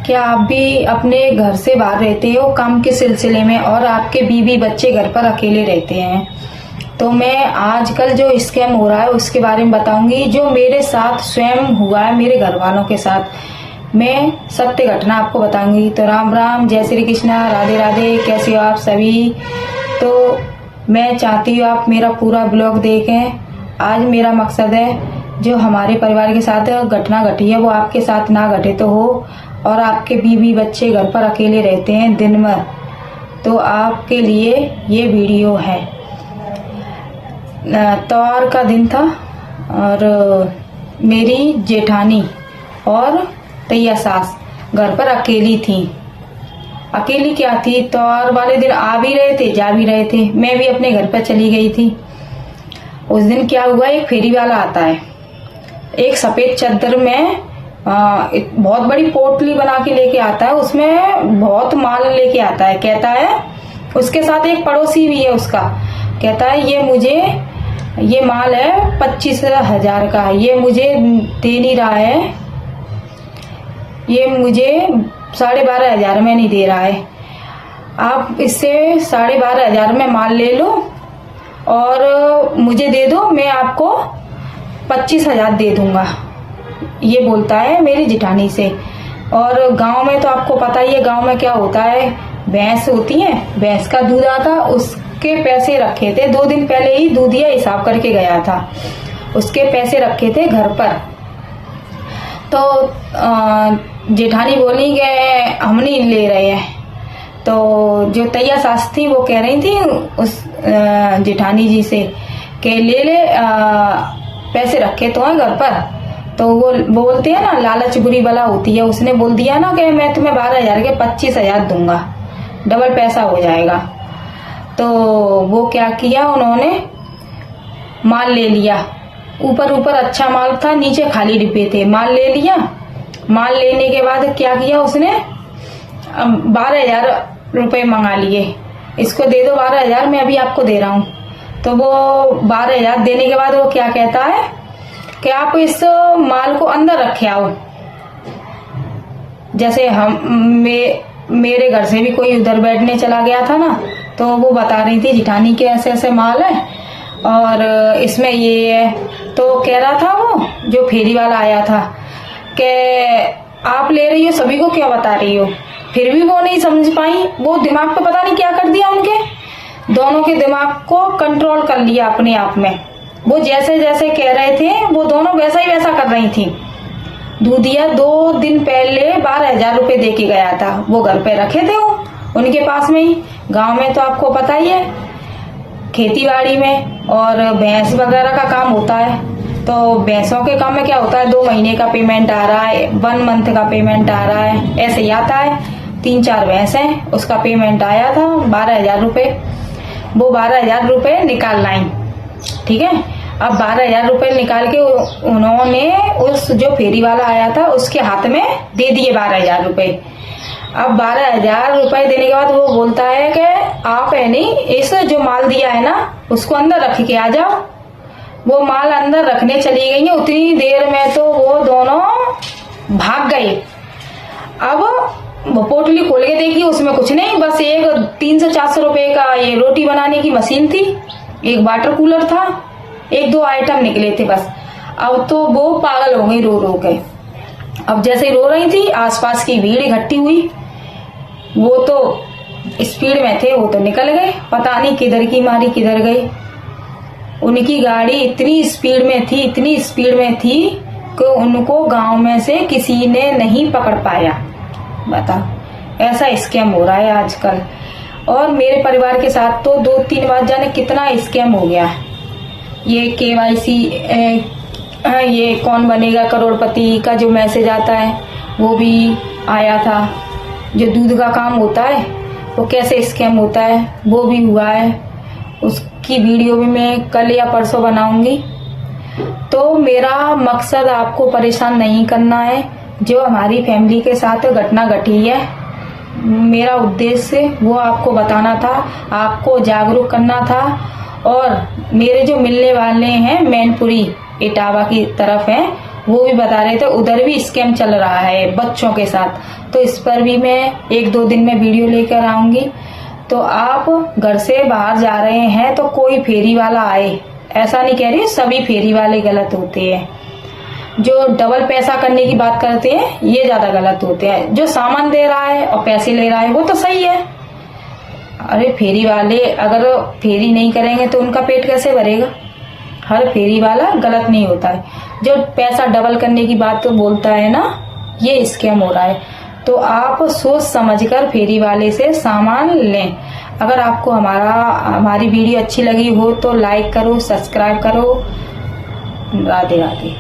क्या आप भी अपने घर से बाहर रहते हो काम के सिलसिले में और आपके बीवी बच्चे घर पर अकेले रहते हैं? तो मैं आजकल जो स्कैम हो रहा है उसके बारे में बताऊंगी, जो मेरे साथ स्वयं हुआ है, मेरे घर वालों के साथ। मैं सत्य घटना आपको बताऊंगी। तो राम राम, जय श्री कृष्णा, राधे राधे। कैसे हो आप सभी? तो मैं चाहती हूँ आप मेरा पूरा ब्लॉग देखें। आज मेरा मकसद है जो हमारे परिवार के साथ घटना घटी है वो आपके साथ ना घटे तो हो, और आपके बीवी बच्चे घर पर अकेले रहते हैं दिन भर, तो आपके लिए ये वीडियो है। त्योहार का दिन था और मेरी जेठानी और तैया सास घर पर अकेली थी। अकेली क्या थी, त्योहार वाले दिन आ भी रहे थे, जा भी रहे थे। मैं भी अपने घर पर चली गई थी। उस दिन क्या हुआ, एक फेरी वाला आता है, एक सफेद चादर में एक बहुत बड़ी पोटली बना के लेके आता है, उसमें बहुत माल लेके आता है। कहता है, उसके साथ एक पड़ोसी भी है उसका, कहता है ये माल है 25,000 का, ये मुझे दे नहीं रहा है, ये मुझे 12,500 में नहीं दे रहा है। आप इससे 12,500 में माल ले लो और मुझे दे दो, मैं आपको 25,000 दे दूंगा। ये बोलता है मेरी जेठानी से। और गांव में तो आपको पता ही है, गांव में क्या होता है, भैंस होती है, भैंस का दूध आता, उसके पैसे रखे थे। 2 दिन पहले ही दूधिया हिसाब करके गया था, उसके पैसे रखे थे घर पर। तो जेठानी बोली कि हम नहीं ले रहे हैं। तो जो तैया सास थी वो कह रही थी उस जेठानी जी से कि ले पैसे रखे तो हैं घर पर। तो वो बोलते हैं ना, लालच बुरी बला होती है। उसने बोल दिया ना कि मैं तुम्हें 12,000 के 25,000 दूंगा, डबल पैसा हो जाएगा। तो वो क्या किया, उन्होंने माल ले लिया। ऊपर अच्छा माल था, नीचे खाली डिब्बे थे। माल ले लिया। माल लेने के बाद क्या किया उसने, 12,000 रुपए मंगा लिए। इसको दे दो 12,000, मैं अभी आपको दे रहा हूँ। तो वो 12,000 देने के बाद वो क्या कहता है कि आप इस माल को अंदर रखे आओ। जैसे मेरे घर से भी कोई उधर बैठने चला गया था ना, तो वो बता रही थी जेठानी के ऐसे ऐसे माल है और इसमें ये है। तो कह रहा था वो जो फेरी वाला आया था कि आप ले रही हो, सभी को क्या बता रही हो। फिर भी वो नहीं समझ पाई। वो दिमाग पे पता नहीं क्या कर दिया, उनके दोनों के दिमाग को कंट्रोल कर लिया अपने आप में। वो जैसे जैसे कह रहे थे वो दोनों वैसा ही वैसा कर रही थी। दूधिया 2 दिन पहले 12,000 रुपए दे के गया था, वो घर पे रखे थे वो उनके पास में ही। गांव में तो आपको पता ही है, खेती बाड़ी में और भैंस वगैरह का काम होता है। तो भैंसों के काम में क्या होता है, 2 महीने का पेमेंट आ रहा है, 1 मंथ का पेमेंट आ रहा है, ऐसे ही आता है। 3-4 भैंस हैं, उसका पेमेंट आया था 12,000 रुपए। वो 12,000 रुपए निकाल लाई, ठीक है। अब 12,000 रुपए निकाल के उन्होंने उस जो फेरी वाला आया था उसके हाथ में दे दिए 12,000 रुपए। अब 12,000 रुपए देने के बाद वो बोलता है कि आप है नहीं, इस जो माल दिया है ना उसको अंदर रख के आ जाओ। वो माल अंदर रखने चली गई है। उतनी देर में तो वो दोनों भाग गए। अब वो पोटली खोल के देखी, उसमें कुछ नहीं, बस एक 300-400 रुपए का ये रोटी बनाने की मशीन थी, एक वाटर कूलर था, 1-2 आइटम निकले थे बस। अब तो वो पागल हो गई रो रो के। अब जैसे रो रही थी, आसपास की भीड़ इकट्ठी हुई। वो तो स्पीड में थे, वो तो निकल गए, पता नहीं किधर की मारी किधर गए। उनकी गाड़ी इतनी स्पीड में थी कि उनको गांव में से किसी ने नहीं पकड़ पाया। बताओ, ऐसा स्कैम हो रहा है आजकल। और मेरे परिवार के साथ तो 2-3 बार जाने कितना स्कैम हो गया। ये KYC, ये कौन बनेगा करोड़पति का जो मैसेज आता है वो भी आया था। जो दूध का काम होता है वो कैसे स्कैम होता है वो भी हुआ है। उसकी वीडियो भी मैं कल या परसों बनाऊंगी। तो मेरा मकसद आपको परेशान नहीं करना है। जो हमारी फैमिली के साथ घटना घटी है, मेरा उद्देश्य वो आपको बताना था, आपको जागरूक करना था। और मेरे जो मिलने वाले हैं मैनपुरी इटावा की तरफ हैं, वो भी बता रहे थे उधर भी स्कैम चल रहा है बच्चों के साथ। तो इस पर भी मैं 1-2 दिन में वीडियो लेकर आऊंगी। तो आप घर से बाहर जा रहे हैं तो कोई फेरी वाला आए, ऐसा नहीं कह रही सभी फेरी वाले गलत होते हैं। जो डबल पैसा करने की बात करते हैं ये ज्यादा गलत होते हैं। जो सामान दे रहा है और पैसे ले रहा है वो तो सही है। अरे फेरी वाले अगर फेरी नहीं करेंगे तो उनका पेट कैसे भरेगा। हर फेरी वाला गलत नहीं होता है। जो पैसा डबल करने की बात तो बोलता है ना, ये स्कैम हो रहा है। तो आप सोच समझकर फेरी वाले से सामान लें। अगर आपको हमारी वीडियो अच्छी लगी हो तो लाइक करो, सब्सक्राइब करो। राधे राधे।